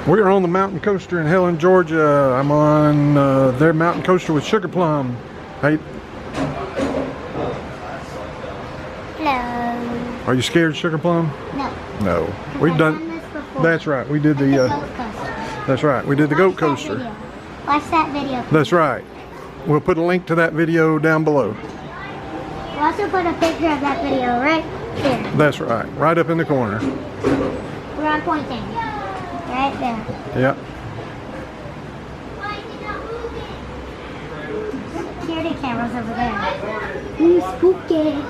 We're on the mountain coaster in Helen, Georgia. I'm on their mountain coaster with Sugarplum. Hey. Hello. Are you scared, Sugarplum? No. No. We've done this before. That's right. We did the goat coaster. that's right. We did the goat coaster. Watch that video. That's right. We'll put a link to that video down below. We'll also put a picture of that video right there. That's right. Right up in the corner. Where I'm pointing. Right there. Yep. Security cameras over there. Ooh, spooky.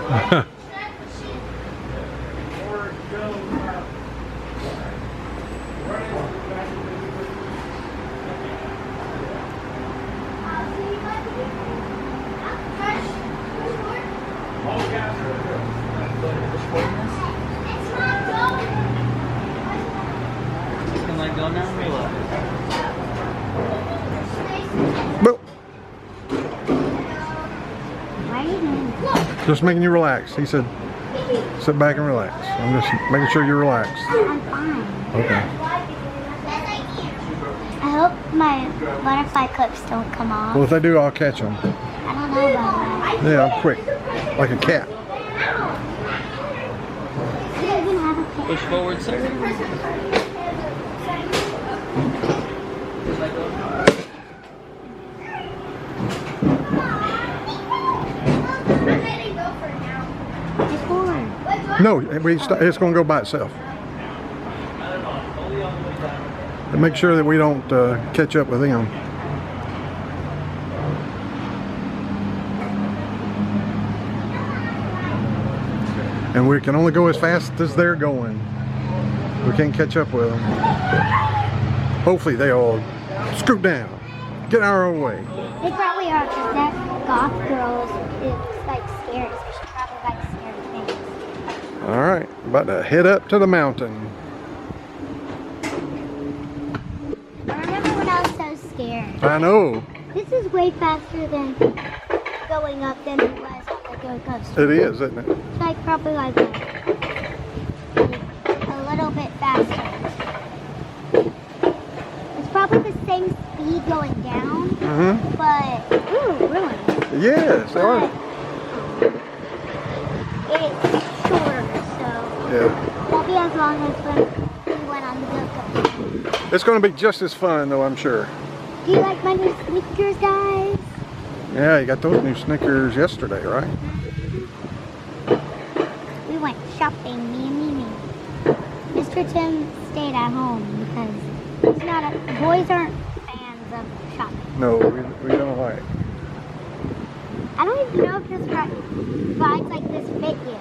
Can I go now or what? Well, Why are you doing that? just making you relax. He said, sit back and relax. I'm just making sure you're relaxed. I'm fine. Okay. I hope my butterfly clips don't come off. Well, if they do, I'll catch them. I don't know about that. Yeah, I'm quick. Like a cat. You don't even have a cat. Push forward, sir. It's forward. No, it's going to go by itself. And make sure that we don't catch up with them. And we can only go as fast as they're going. We can't catch up with them. Hopefully they all scoot down. Get out of our way. They probably are, because that goth girl is like scary, so she probably likes scary things. Alright, about to head up to the mountain. I remember when I was so scared. I know. This is way faster than going up than it was on the roller coaster. It is, isn't it? It's like probably like a little bit faster. It's probably the same speed going down, but ooh, really? Yes, they are. It's shorter, so Yeah. it won't be as long as when we went on the go coaster. It's going to be just as fun, though, I'm sure. Do you like my new sneakers, guys? Yeah, you got those new Snickers yesterday, right? We went shopping, me and Mimi. Mr. Tim stayed at home because he's not boys aren't fans of shopping. No, we don't like. I don't even know if this rides like this fit you.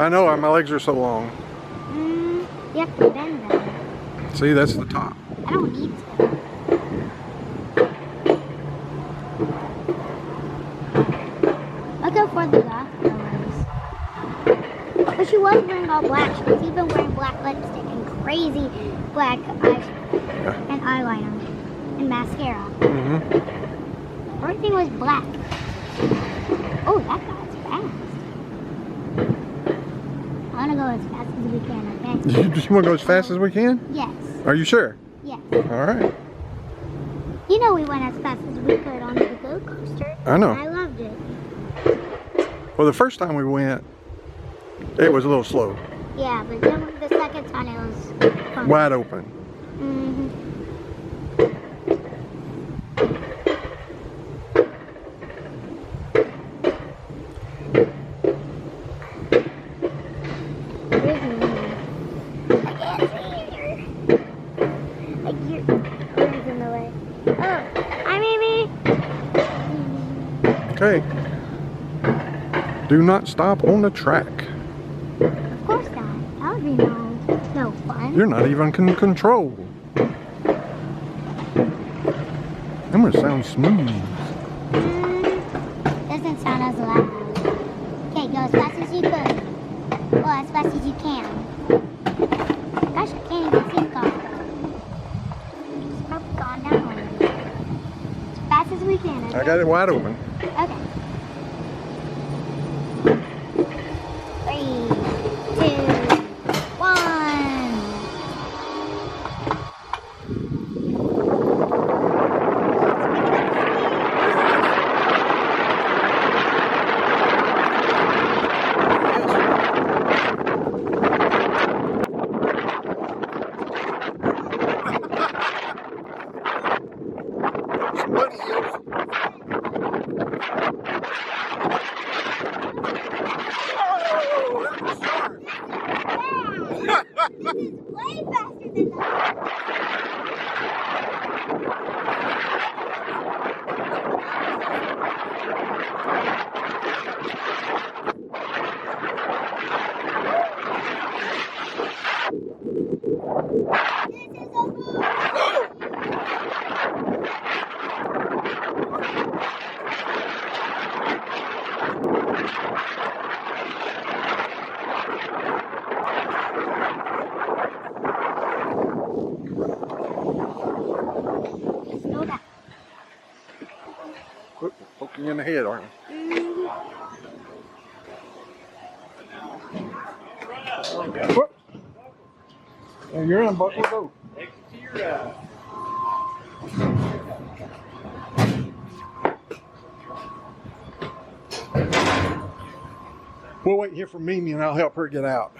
I know, my legs are so long. You have to bend them. See, that's the top. I don't need to. I'll go for the goth girls. But she was wearing all black. She was even wearing black lipstick and crazy black eyeshadow and eyeliner and mascara. Everything was black. Oh, that guy's fast. I want to go as fast as we can, okay? You want to go as fast as we can? Yes. Are you sure? Yes. All right. You know we went as fast as we could on the go coaster. I know. I loved it. Well, the first time we went, it was a little slow. Yeah, but then the second time it was fun. Wide open. Where's Mimi? I can't see her. Like your arms in the way. Oh, hi Mimi. Okay. Do not stop on the track. Of course not. That would be no fun. You're not even in control. I'm gonna sound smooth. Doesn't sound as loud. Okay, go as fast as you could. Well, as fast as you can. Gosh, I can't even see the golf cart. It's probably gone down already. As fast as we can. Okay? I got it wide open. Okay. 3, 2, 1. Slow down. Oop, poking you in the head, aren't you? Whoop. Hey, you're in, buckle boat. We'll wait here for Mimi and I'll help her get out.